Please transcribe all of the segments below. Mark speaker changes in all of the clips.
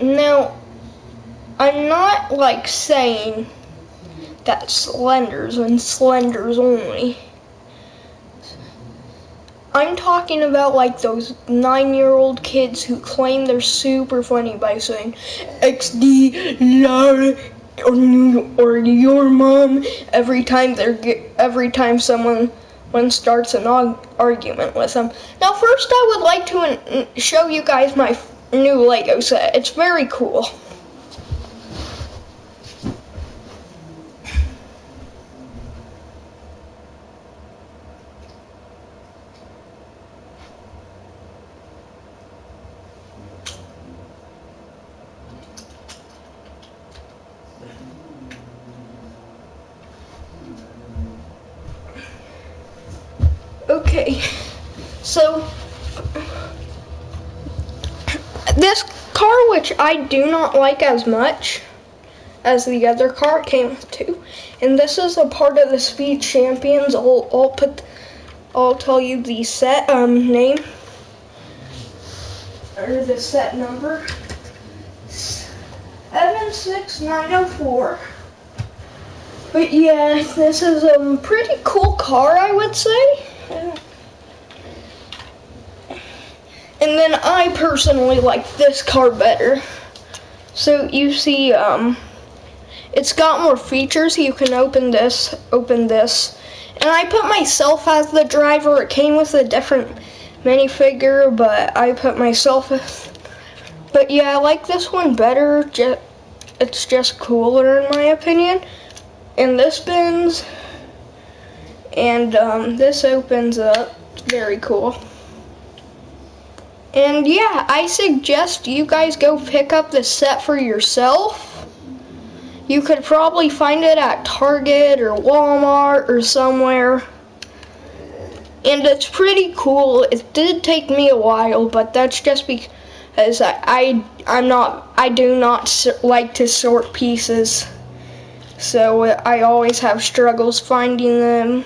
Speaker 1: Now, I'm not like saying that Slenders and Slenders only. I'm talking about like those 9-year-old kids who claim they're super funny by saying XD lol or your mom every time someone starts an argument with them. Now first I would like to show you guys my new Lego set. It's very cool. Okay, so this car, which I do not like as much as the other car, came with two, and this is a part of the Speed Champions. I'll tell you the set name or the set number 76904. But yeah, this is a pretty cool car, I would say. And then I personally like this car better. So you see, it's got more features. You can open this. And I put myself as the driver. It came with a different minifigure, but I put myself as. But yeah, I like this one better. It's just cooler in my opinion. And this spins. And this opens up. Very cool. And yeah, I suggest you guys go pick up the set for yourself. You could probably find it at Target or Walmart or somewhere. And it's pretty cool. It did take me a while, but that's just because I do not like to sort pieces. So I always have struggles finding them.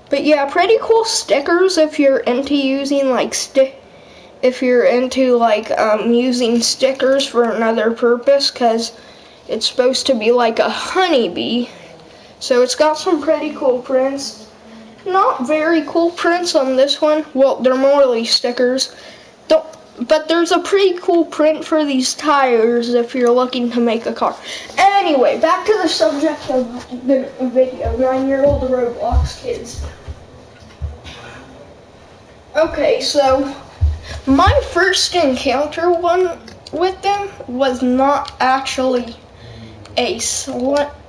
Speaker 1: But yeah, pretty cool stickers if you're into using like using stickers for another purpose, because it's supposed to be like a honeybee. So it's got some pretty cool prints. Not very cool prints on this one. Well, they're morely stickers. But there's a pretty cool print for these tires if you're looking to make a car. Anyway, back to the subject of the video, 9-year-old Roblox kids. Okay, so my first encounter with them was not actually a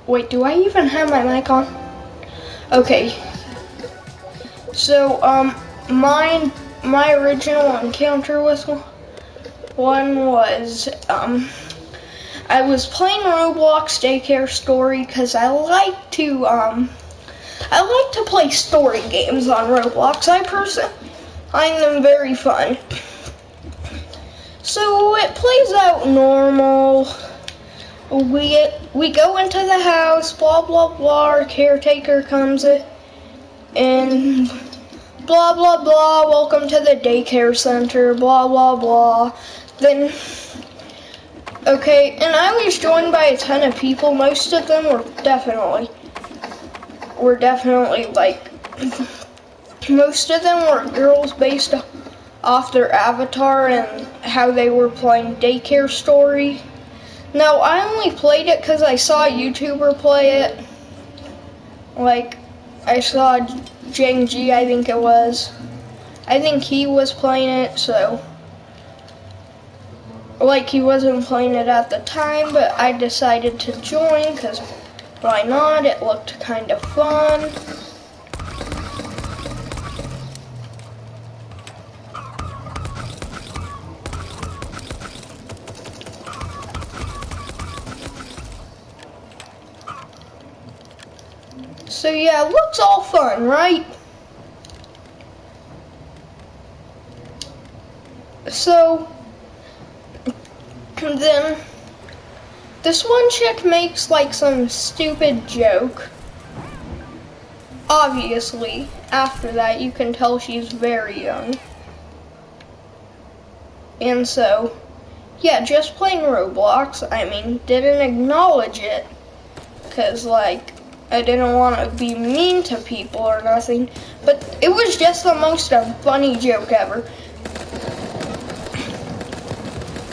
Speaker 1: Wait, do I even have my mic on? Okay. So, my original encounter with one was, I was playing Roblox Daycare Story because I like to play story games on Roblox. I personally find them very fun. So it plays out normal. We go into the house, blah blah blah. Our caretaker comes in, and blah blah blah. Welcome to the daycare center. Blah blah blah. Then, okay, and I was joined by a ton of people. Most of them were definitely like. Most of them were girls based off their avatar and how they were playing Daycare Story. Now, I only played it because I saw a YouTuber play it. Like, I saw Jang G, I think it was. I think he was playing it, so. Like, he wasn't playing it at the time, but I decided to join because why not? It looked kind of fun. So yeah, it looks all fun, right? So then this one chick makes like some stupid joke. Obviously, after that you can tell she's very young. And so Yeah, just playing Roblox. I mean, didn't acknowledge it. Because, like, I didn't want to be mean to people or nothing. But it was just the most funny joke ever.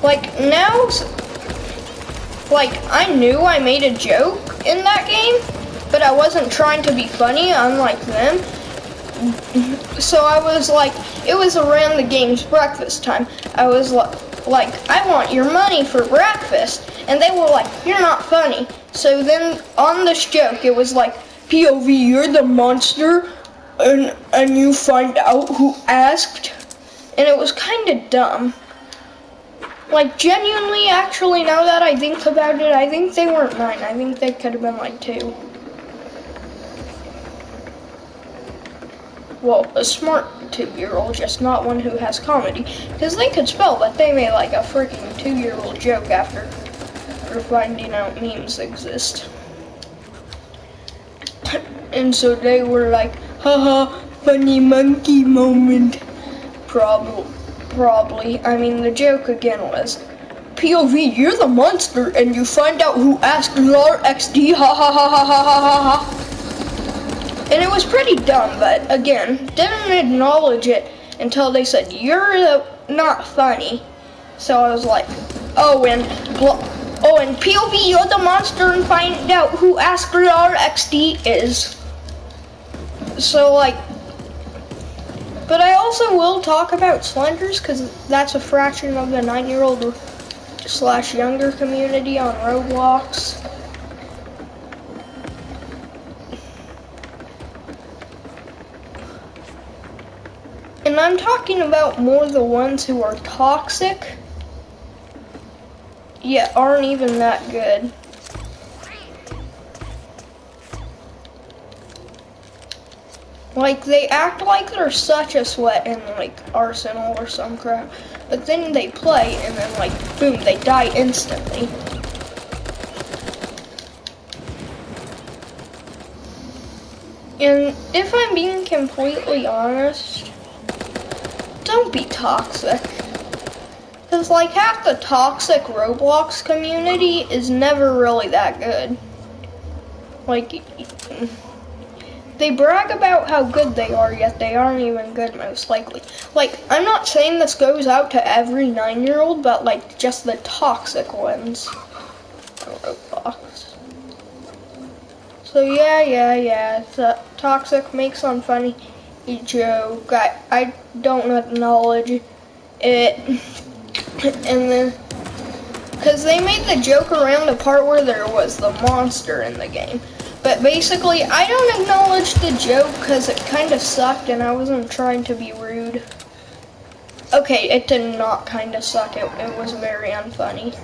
Speaker 1: Like, now, like, I knew I made a joke in that game, but I wasn't trying to be funny, unlike them. So I was like, it was around the game's breakfast time. I was like, I want your money for breakfast. And they were like, you're not funny. So then on this joke, it was like, POV, you're the monster, and you find out who asked. And it was kind of dumb. Like, genuinely, actually, now that I think about it, I think they weren't 9. I think they could have been like 2. Well, a smart 2-year-old, just not one who has comedy. Because they could spell, but they made like a freaking 2-year-old joke after finding out memes exist. And so they were like, haha, funny monkey moment. Probably. I mean, the joke again was, POV, you're the monster, and you find out who asked LARXD, ha ha ha ha ha ha ha. And it was pretty dumb, but again, didn't acknowledge it until they said, you're not funny. So I was like, oh, and POV, you're the monster, and find out who asked LARXD is. So, like, but I also will talk about Slenders, because that's a fraction of the 9-year-old / younger community on Roblox. And I'm talking about more the ones who are toxic, yet aren't even that good. Like, they act like they're such a sweat in, like, Arsenal or some crap. But then they play, and then, like, boom, they die instantly. And if I'm being completely honest, don't be toxic. Because, like, half the toxic Roblox community is never really that good. Like, they brag about how good they are, yet they aren't even good most likely. Like, I'm not saying this goes out to every 9-year-old, but like just the toxic ones on Roblox. So yeah, the toxic makes on funny joke. I don't acknowledge it. And then, because they made the joke around the part where there was the monster in the game. But basically, I don't acknowledge the joke because it kind of sucked and I wasn't trying to be rude. Okay, it did not kind of suck. It was very unfunny.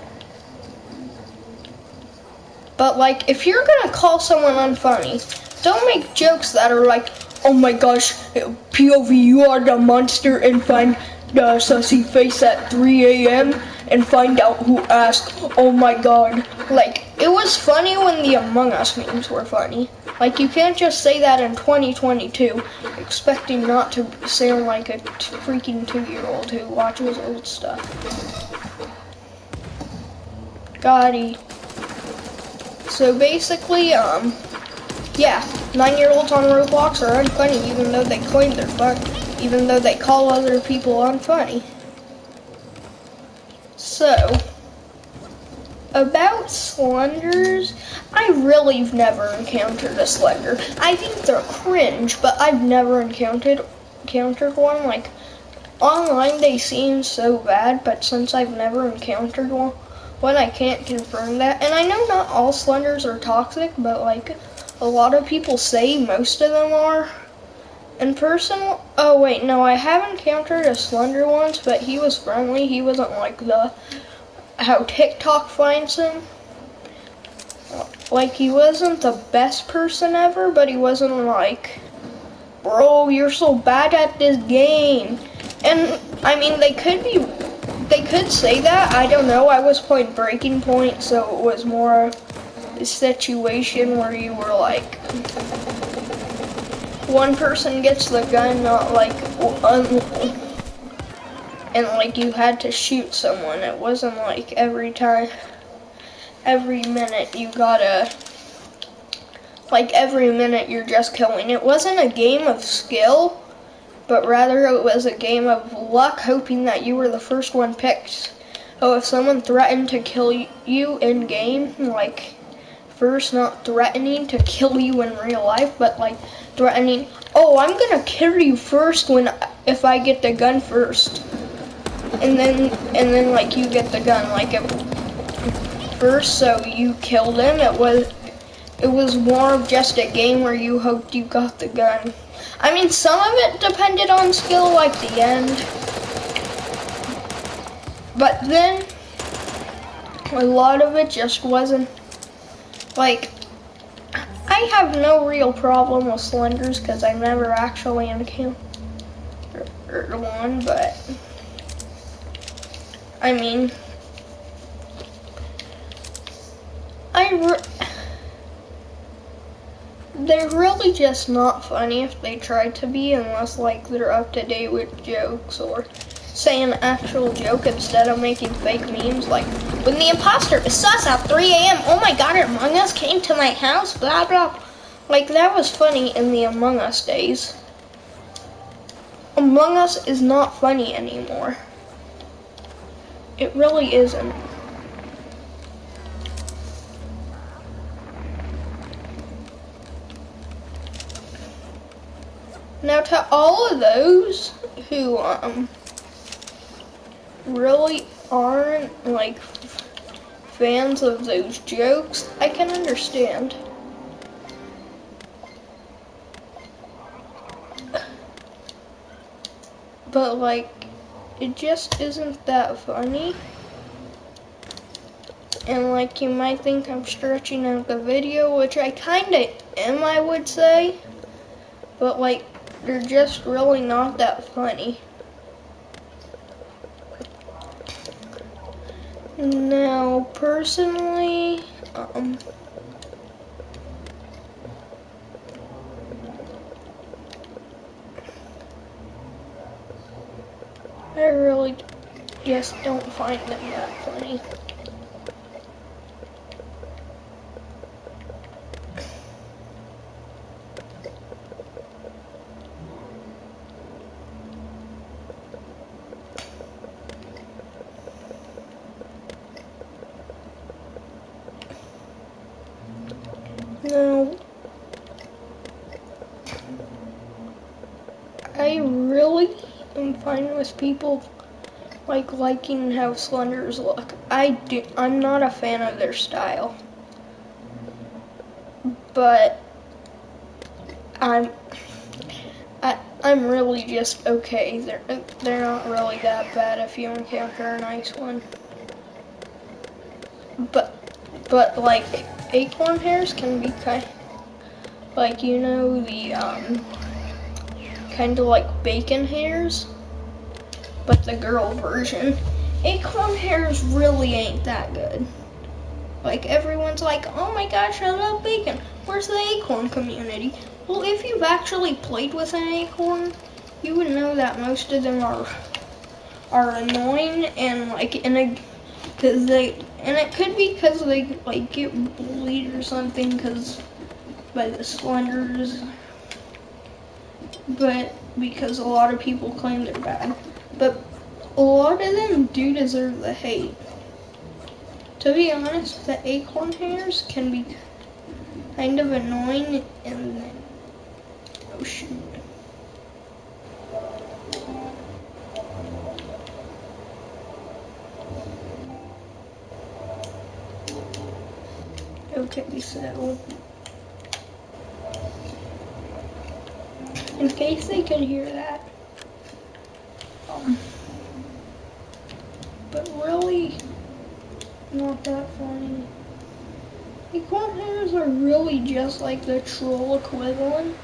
Speaker 1: But, like, if you're going to call someone unfunny, don't make jokes that are like, oh my gosh, POV, you are the monster, and find the sussy face at 3 a.m. and find out who asked, oh my god. Like, it was funny when the Among Us memes were funny. Like, you can't just say that in 2022, expecting not to sound like a freaking 2-year-old who watches old stuff. Gotti. So basically, yeah, 9-year-olds on Roblox are unfunny even though they claim they're fun, even though they call other people unfunny. So, about Slenders, I really have never encountered a Slender. I think they're cringe, but I've never encountered one. Like, online they seem so bad, but since I've never encountered one, I can't confirm that. And I know not all Slenders are toxic, but like, a lot of people say most of them are. In person, oh wait, no, I have encountered a Slender once, but he was friendly. He wasn't like how TikTok finds him. Like, he wasn't the best person ever, but he wasn't like, bro, you're so bad at this game. And, I mean, they could say that, I don't know. I was playing Breaking Point, so it was more a situation where you were like, one person gets the gun, not like, and like you had to shoot someone. It wasn't like every minute you gotta, like every minute you're just killing. It wasn't a game of skill, but rather it was a game of luck, hoping that you were the first one picked. So if someone threatened to kill you in game, like first not threatening to kill you in real life, but like threatening, oh, I'm gonna kill you first if I get the gun first. And then like you get the gun like first, so you killed him. It was more of just a game where you hoped you got the gun. I mean, some of it depended on skill, like the end. But then, a lot of it just wasn't. Like, I have no real problem with Slenders because I never actually encountered one, but I mean, they're really just not funny if they try to be, unless like they're up to date with jokes or say an actual joke instead of making fake memes like, when the imposter is sus at 3 a.m. Oh my god, Among Us came to my house, blah blah. Like, that was funny in the Among Us days. Among Us is not funny anymore. It really isn't. Now, to all of those who really aren't like fans of those jokes, I can understand. But like, it just isn't that funny. And like, you might think I'm stretching out the video, which I kinda am, I would say. But like, they're just really not that funny. Now, personally, I really just don't find them that funny. Now, I really am fine with people like liking how Slenders look. I'm not a fan of their style, but I'm really just okay. They're not really that bad if you encounter a nice one. But like, acorn hairs can be like, you know, the kind of like bacon hairs, but the girl version. Acorn hairs really ain't that good. Like, everyone's like, oh my gosh, I love bacon. Where's the acorn community? Well, if you've actually played with an acorn, you would know that most of them are annoying, and like and it could be because they like get bullied or something by the Slenders, but because a lot of people claim they're bad. But a lot of them do deserve the hate. To be honest, the acorn hairs can be kind of annoying, and oh shoot. Okay, so in case they could hear that, but really not that funny. Acorn hairs are really just like the troll equivalent.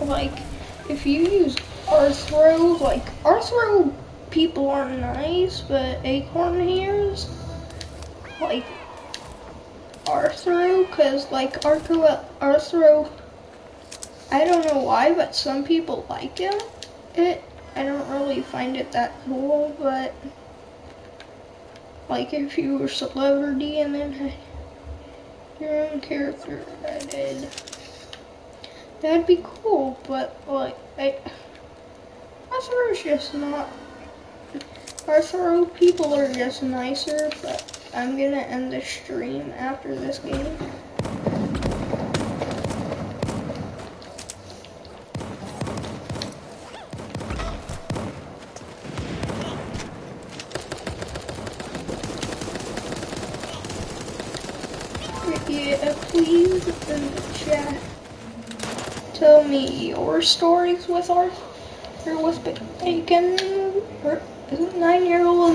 Speaker 1: Like, if you use Arthro, like, Arthro people are nice, but acorn hairs, like, Arthro, cause like Arthro, I don't know why, but some people like him. I don't really find it that cool, but like if you were a celebrity and then had your own character added, that'd be cool, but like Arthur is just not. Arthur people are just nicer, but I'm gonna end the stream after this game. Yeah, please in the chat tell me your stories with Arthur, or with Bacon, or 9-year-old.